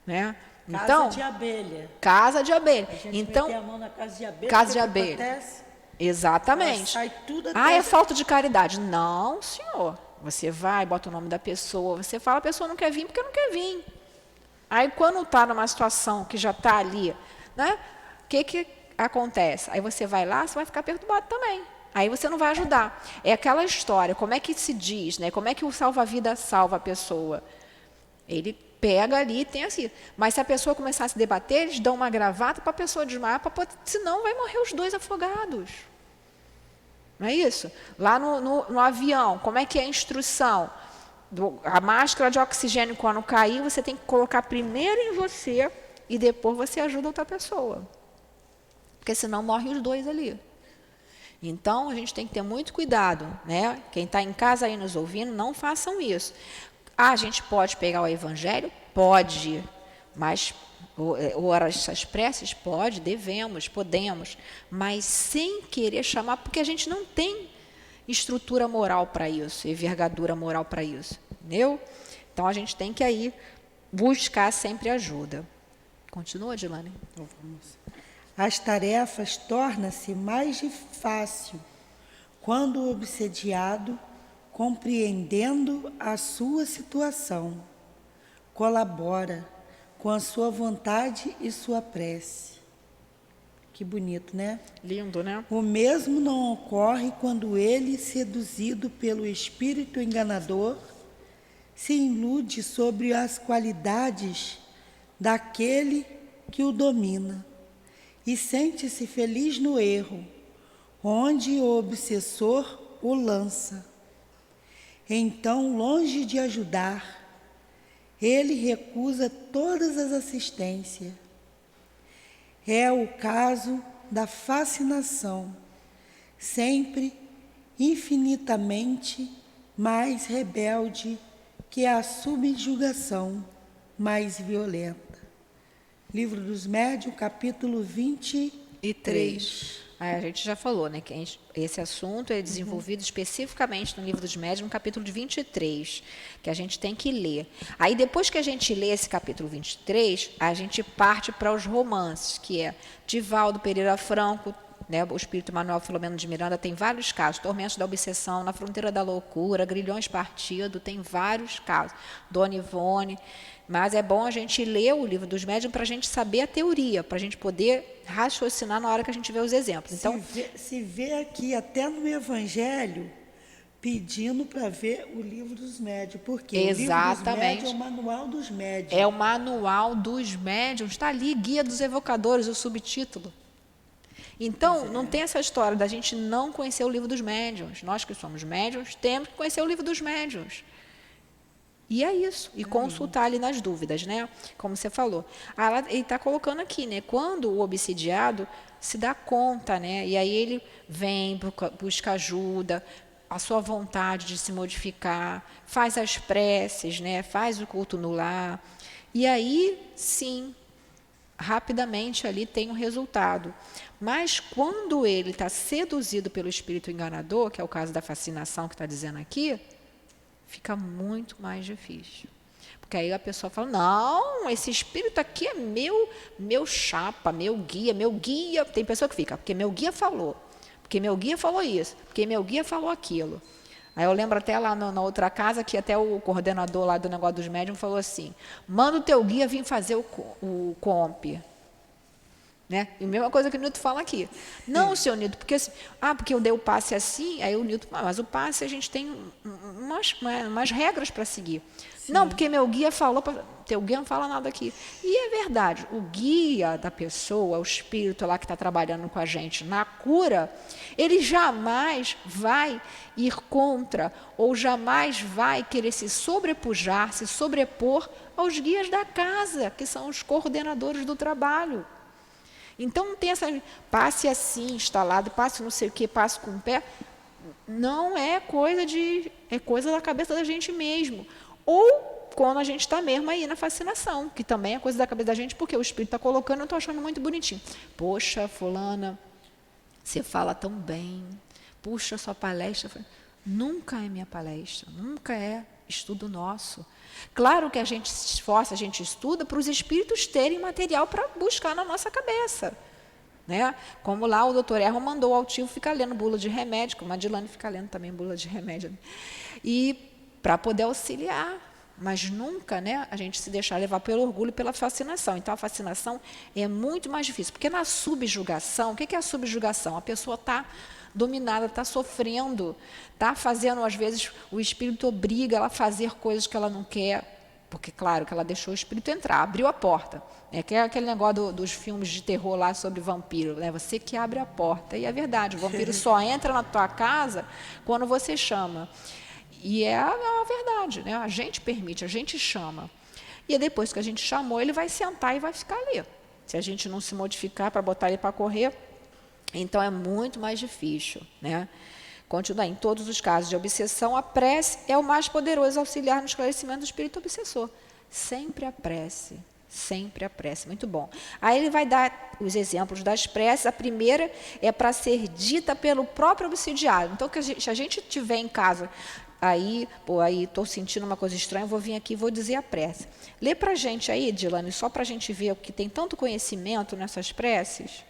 Né? Casa de abelha. Casa de abelha. A gente então, meter a mão na casa de abelha. Casa de abelha. Acontece? Exatamente. Sai tudo É falta de caridade. Não, senhor. Você vai, bota o nome da pessoa, você fala, a pessoa não quer vir porque não quer vir. Aí, quando está numa situação que já está ali, né? O que acontece? Aí você vai lá, você vai ficar perturbado também. Aí você não vai ajudar. É aquela história, como é que se diz, né? Como é que o salva-vida salva a pessoa? Ele pega ali e tem assim. Mas se a pessoa começar a se debater, eles dão uma gravata para a pessoa desmaiar, senão vai morrer os dois afogados. Não é isso? Lá no avião, como é que é a instrução? A máscara de oxigênio, quando cair, você tem que colocar primeiro em você e depois você ajuda outra pessoa. Porque senão morre os dois ali. Então, a gente tem que ter muito cuidado, né? Quem está em casa aí nos ouvindo, não façam isso. A gente pode pegar o evangelho? Pode. Mas, ou essas preces? Pode, devemos, podemos. Mas sem querer chamar, porque a gente não tem estrutura moral para isso, envergadura moral para isso, entendeu? Então, a gente tem que aí buscar sempre ajuda. Continua, Dilane? Então, vamos. As tarefas tornam-se mais fácil quando o obsediado, compreendendo a sua situação, colabora com a sua vontade e sua prece. Que bonito, né? Lindo, né? O mesmo não ocorre quando ele, seduzido pelo espírito enganador, se ilude sobre as qualidades daquele que o domina e sente-se feliz no erro, onde o obsessor o lança. Então, longe de ajudar, ele recusa todas as assistências. É o caso da fascinação, sempre infinitamente mais rebelde que a subjugação mais violenta. Livro dos Médiuns, capítulo 23. A gente já falou, né, que esse assunto é desenvolvido especificamente no Livro dos Médiuns, no capítulo 23, que a gente tem que ler. Aí, depois que a gente lê esse capítulo 23, a gente parte para os romances, que é Divaldo Pereira Franco, né? O espírito Manuel Filomeno de Miranda tem vários casos, tormentos da obsessão, na fronteira da loucura, grilhões partido, tem vários casos. Dona Ivone, mas é bom a gente ler o livro dos médiuns para a gente saber a teoria, para a gente poder raciocinar na hora que a gente vê os exemplos. Então, se vê aqui até no Evangelho pedindo para ver o livro dos médiuns, porque o livro dos médiuns é o manual dos médiuns. É o manual dos médiuns, está ali, Guia dos Evocadores, o subtítulo. Então, não tem essa história da gente não conhecer o livro dos médiuns. Nós que somos médiuns, temos que conhecer o livro dos médiuns. E é isso, e consultar ali nas dúvidas, né? Como você falou. Ele está colocando aqui, né? Quando o obsidiado se dá conta, né? E aí ele vem, busca ajuda, a sua vontade de se modificar, faz as preces, né? Faz o culto no lar. E aí, sim, rapidamente ali tem um resultado. Mas quando ele está seduzido pelo espírito enganador, que é o caso da fascinação que está dizendo aqui, fica muito mais difícil. Porque aí a pessoa fala, não, esse espírito aqui é meu chapa, meu guia. Tem pessoa que fica, porque meu guia falou isso, porque meu guia falou aquilo. Aí eu lembro até lá na outra casa que até o coordenador lá do negócio dos médiuns falou assim, manda o teu guia vir fazer o comp. Né? E a mesma coisa que o Nilton fala aqui. Não, senhor Nilton, porque eu dei o passe assim, aí o Nilton, mas o passe a gente tem umas regras para seguir. Sim. Não, porque meu guia falou, teu guia não fala nada aqui. E é verdade, o guia da pessoa, o espírito lá que está trabalhando com a gente na cura, ele jamais vai ir contra, ou jamais vai querer se sobrepor aos guias da casa, que são os coordenadores do trabalho. Então, não tem essa passe assim, instalado, passe não sei o que, passe com o pé. Não é é coisa da cabeça da gente mesmo. Ou quando a gente está mesmo aí na fascinação, que também é coisa da cabeça da gente, porque o espírito está colocando, eu estou achando muito bonitinho. Poxa, fulana, você fala tão bem. Puxa, sua palestra. Nunca é minha palestra, nunca é estudo nosso. Claro que a gente se esforça, a gente estuda para os espíritos terem material para buscar na nossa cabeça. Né? Como lá o doutor Erro mandou o altivo ficar lendo bula de remédio, como a Dilane fica lendo também bula de remédio. Né? E para poder auxiliar, mas nunca, né, a gente se deixar levar pelo orgulho e pela fascinação. Então, a fascinação é muito mais difícil, porque na subjugação, o que é a subjugação? A pessoa está dominada, está sofrendo, está fazendo, às vezes, o espírito obriga ela a fazer coisas que ela não quer, porque, claro, que ela deixou o espírito entrar, abriu a porta. Que é aquele negócio dos filmes de terror lá sobre vampiro, né? Você que abre a porta. E é verdade, o vampiro só entra na tua casa quando você chama. E é a verdade, né? A gente permite, a gente chama. E depois que a gente chamou, ele vai sentar e vai ficar ali. Se a gente não se modificar para botar ele para correr, então é muito mais difícil, né? Continuar, em todos os casos de obsessão, a prece é o mais poderoso auxiliar no esclarecimento do espírito obsessor. Sempre a prece, muito bom. Aí ele vai dar os exemplos das preces. A primeira é para ser dita pelo próprio obsidiado. Então, se a gente tiver em casa, aí estou sentindo uma coisa estranha, vou vir aqui e vou dizer a prece. Lê para a gente aí, Dilane, só para a gente ver o que tem tanto conhecimento nessas preces.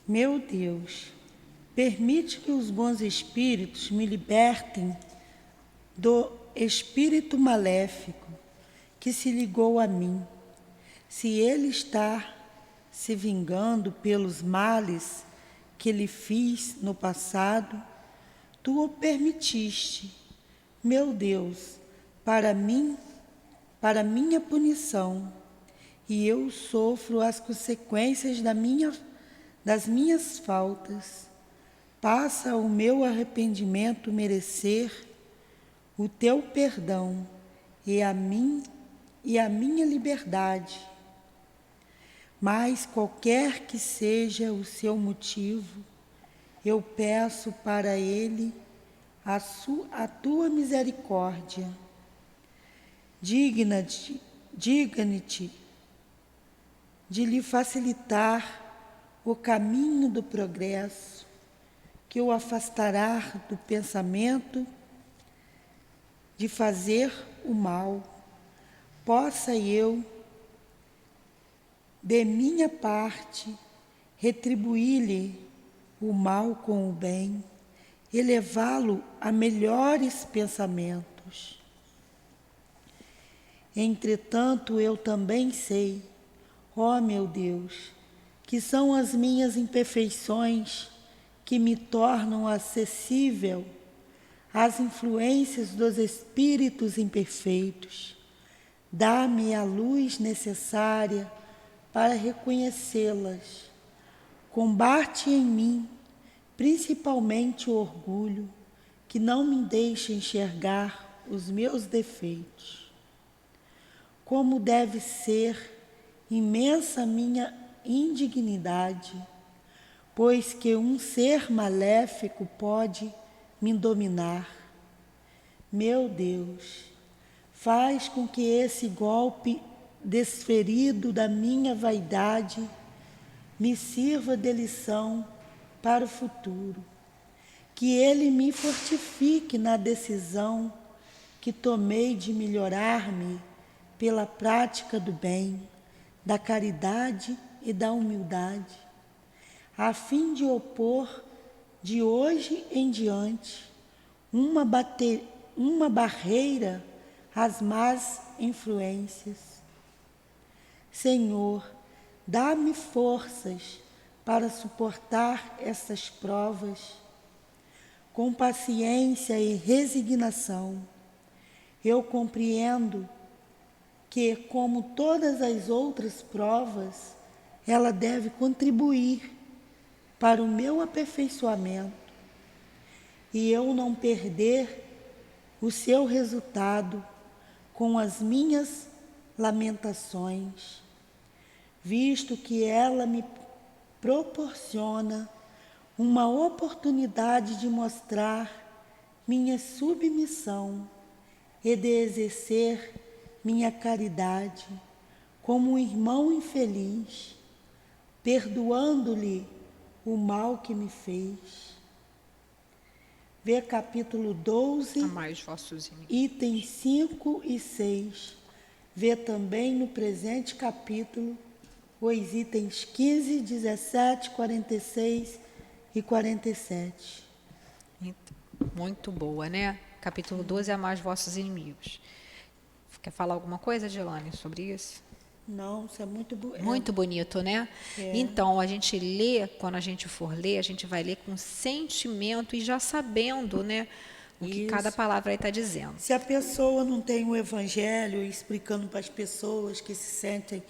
Meu Deus, permite que os bons espíritos me libertem do espírito maléfico que se ligou a mim. Se ele está se vingando pelos males que lhe fiz no passado, tu o permitiste, meu Deus, para minha punição, e eu sofro as consequências das minhas faltas. Passa o meu arrependimento merecer o teu perdão e a minha liberdade. Mas qualquer que seja o seu motivo, eu peço para ele a tua misericórdia. Digna-te de lhe facilitar o caminho do progresso, que o afastará do pensamento de fazer o mal. Possa eu, de minha parte, retribuir-lhe o mal com o bem, elevá-lo a melhores pensamentos. Entretanto, eu também sei, ó meu Deus, que são as minhas imperfeições que me tornam acessível às influências dos espíritos imperfeitos. Dá-me a luz necessária para reconhecê-las. Combate em mim, principalmente o orgulho, que não me deixa enxergar os meus defeitos. Como deve ser imensa minha indignidade, pois que um ser maléfico pode me dominar. Meu Deus, faz com que esse golpe desferido da minha vaidade me sirva de lição para o futuro, que ele me fortifique na decisão que tomei de melhorar-me pela prática do bem, da caridade e da humildade, a fim de opor de hoje em diante uma barreira às más influências. Senhor, dá-me forças para suportar essas provas com paciência e resignação. Eu compreendo que, como todas as outras provas, ela deve contribuir para o meu aperfeiçoamento e eu não perder o seu resultado com as minhas lamentações, visto que ela me proporciona uma oportunidade de mostrar minha submissão e de exercer minha caridade como um irmão infeliz, perdoando-lhe o mal que me fez. Vê capítulo 12, Amai os vossos inimigos. itens 5 e 6. Vê também no presente capítulo os itens 15, 17, 46 e 47. Muito boa, né? Capítulo 12, amai os vossos inimigos. Quer falar alguma coisa, Gelane, sobre isso? Não, isso é muito bonito. Muito bonito, né? É. Então, a gente lê, quando a gente for ler, a gente vai ler com sentimento e já sabendo, né, o que Isso. cada palavra aí está dizendo. Se a pessoa não tem o evangelho, explicando para as pessoas que se sentem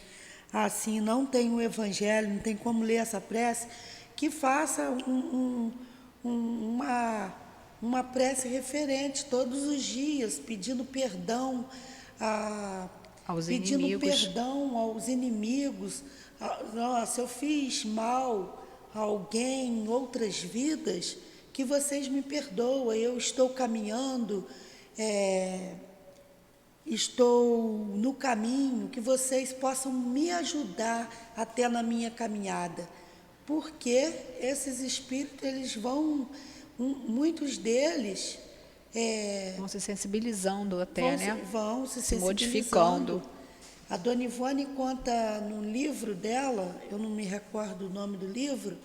assim, não tem o evangelho, não tem como ler essa prece, que faça uma prece referente todos os dias, pedindo perdão Aos pedindo inimigos. perdão aos inimigos. Se eu fiz mal a alguém em outras vidas, que vocês me perdoem, eu estou caminhando, estou no caminho, que vocês possam me ajudar até na minha caminhada. Porque esses espíritos, eles vão, muitos deles... Vão se sensibilizando até, né? Vão se Se modificando. modificando. A Dona Ivone conta no livro dela, eu não me recordo o nome do livro,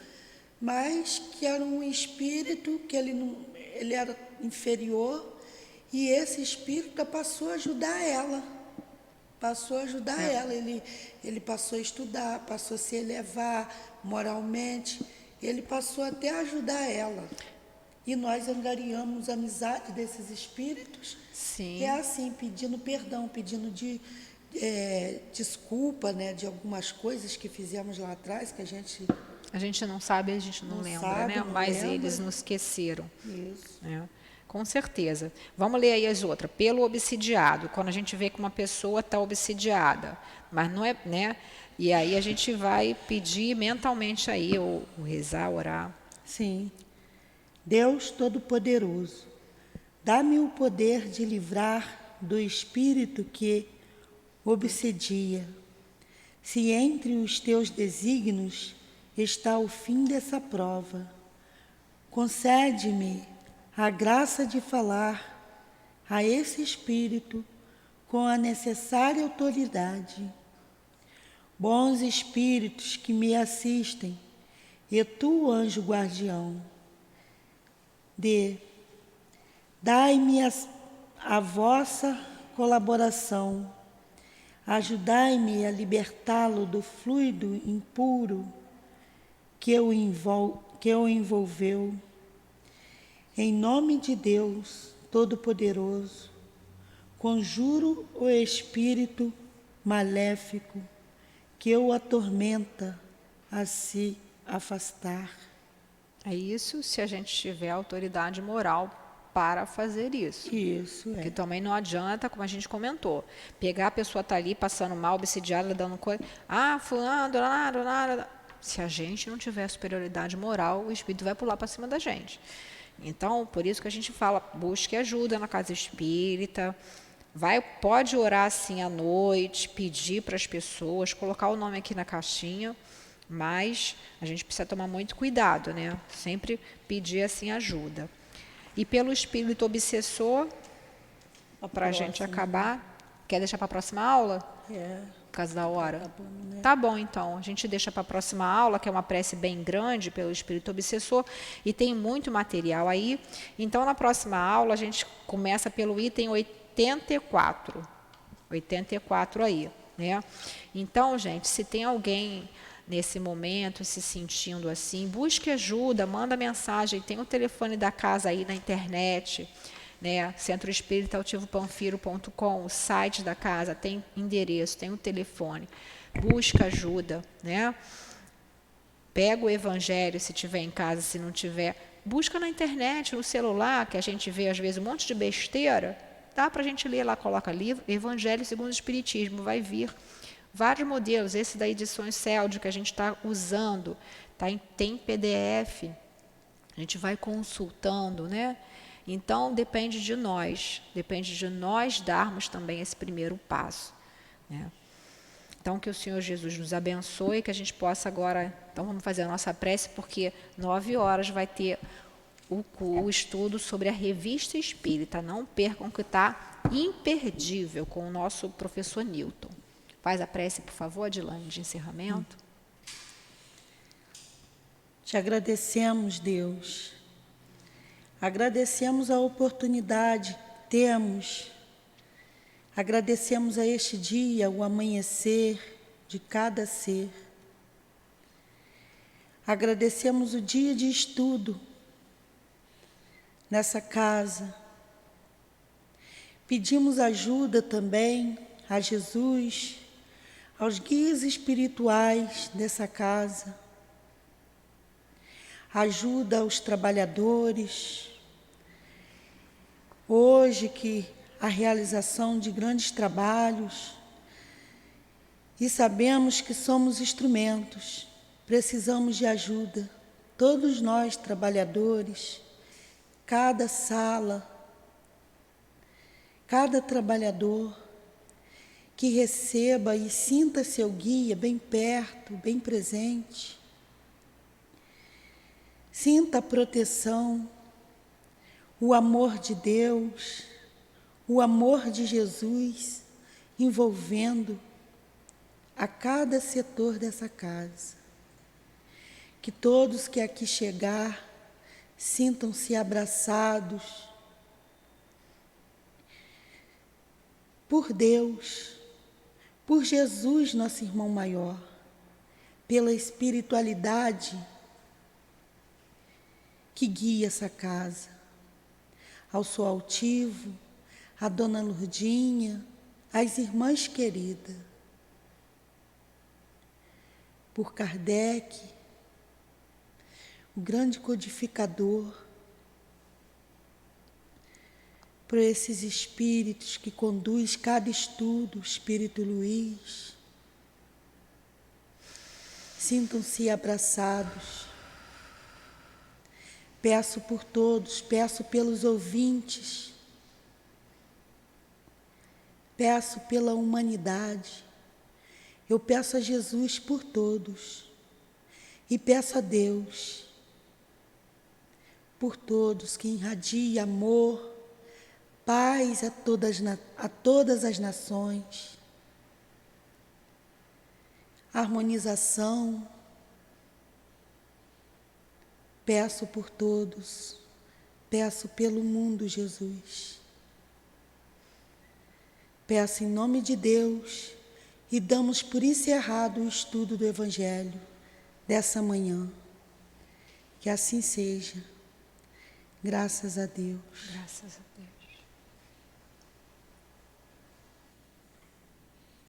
mas que era um espírito, que ele era inferior, e esse espírito passou a ajudar ela. Passou a ajudar ela. Ele passou a estudar, passou a se elevar moralmente, ele passou até a ajudar ela. E nós angariamos a amizade desses espíritos. Sim. É assim, pedindo perdão, pedindo desculpa, né, de algumas coisas que fizemos lá atrás, que a gente não sabe, a gente não lembra, sabe, né? não Mas lembra. eles nos esqueceram. Isso. Né? Com certeza. Vamos ler aí as outras. Pelo obsidiado, quando a gente vê que uma pessoa está obsidiada, mas não é, né? E aí a gente vai pedir mentalmente aí, ou rezar, orar. Sim. Deus Todo-Poderoso, dá-me o poder de livrar do espírito que obsedia. Se entre os teus desígnios está o fim dessa prova, concede-me a graça de falar a esse espírito com a necessária autoridade. Bons espíritos que me assistem, E tu, anjo guardião, dai-me a vossa colaboração, ajudai-me a libertá-lo do fluido impuro que o envolveu. Em nome de Deus Todo-Poderoso, conjuro o espírito maléfico que o atormenta a se afastar. É isso se a gente tiver autoridade moral para fazer isso. Isso, Porque é. também não adianta, como a gente comentou, pegar a pessoa tá ali passando mal, obsidiada, dando coisa. Ah, fulano, nada. Se a gente não tiver superioridade moral, o espírito vai pular para cima da gente. Então, por isso que a gente fala, busque ajuda na casa espírita. Pode orar assim à noite, pedir para as pessoas, colocar o nome aqui na caixinha, mas a gente precisa tomar muito cuidado, né? Sempre pedir assim ajuda. E pelo espírito obsessor, para a gente acabar, quer deixar para a próxima aula? É. Por causa da hora? Tá bom, né? Tá bom, então. A gente deixa para a próxima aula, que é uma prece bem grande pelo espírito obsessor, e tem muito material aí. Então, na próxima aula, a gente começa pelo item 84. 84 aí, né? Então, gente, se tem alguém nesse momento se sentindo assim, busque ajuda, manda mensagem, tem o telefone da casa aí na internet, né? Centro Espírita Altivo Panfiro.com, o site da casa, tem endereço, tem o telefone. Busca ajuda, né? Pega o evangelho se tiver em casa, se não tiver, busca na internet, no celular, que a gente vê às vezes um monte de besteira, dá para a gente ler lá, coloca livro, Evangelho segundo o Espiritismo, vai vir vários modelos, esse da edições CELD que a gente está usando, tem PDF, a gente vai consultando, né? Então, depende de nós darmos também esse primeiro passo, né? Então, que o Senhor Jesus nos abençoe, que a gente possa agora, então vamos fazer a nossa prece, porque 9h vai ter o estudo sobre a Revista Espírita. Não percam que está imperdível com o nosso professor Newton. Faz a prece, por favor, Adilane, de encerramento. Te agradecemos, Deus. Agradecemos a oportunidade que temos. Agradecemos a este dia, o amanhecer de cada ser. Agradecemos o dia de estudo nessa casa. Pedimos ajuda também a Jesus, aos guias espirituais dessa casa. Ajuda aos trabalhadores. Hoje que a realização de grandes trabalhos, e sabemos que somos instrumentos, precisamos de ajuda. Todos nós, trabalhadores, cada sala, cada trabalhador, que receba e sinta seu guia bem perto, bem presente. Sinta a proteção, o amor de Deus, o amor de Jesus envolvendo a cada setor dessa casa. Que todos que aqui chegar sintam-se abraçados por Deus, por Jesus, nosso irmão maior, pela espiritualidade que guia essa casa, ao Sou Altivo, a Dona Lurdinha, as irmãs queridas, por Kardec, o grande codificador, por esses espíritos que conduz cada estudo, o Espírito Luiz. Sintam-se abraçados. Peço por todos, peço pelos ouvintes, peço pela humanidade, eu peço a Jesus por todos e peço a Deus por todos que irradie amor, paz a todas as nações, harmonização, peço por todos, peço pelo mundo, Jesus. Peço em nome de Deus e damos por encerrado o estudo do Evangelho dessa manhã. Que assim seja. Graças a Deus. Graças a Deus.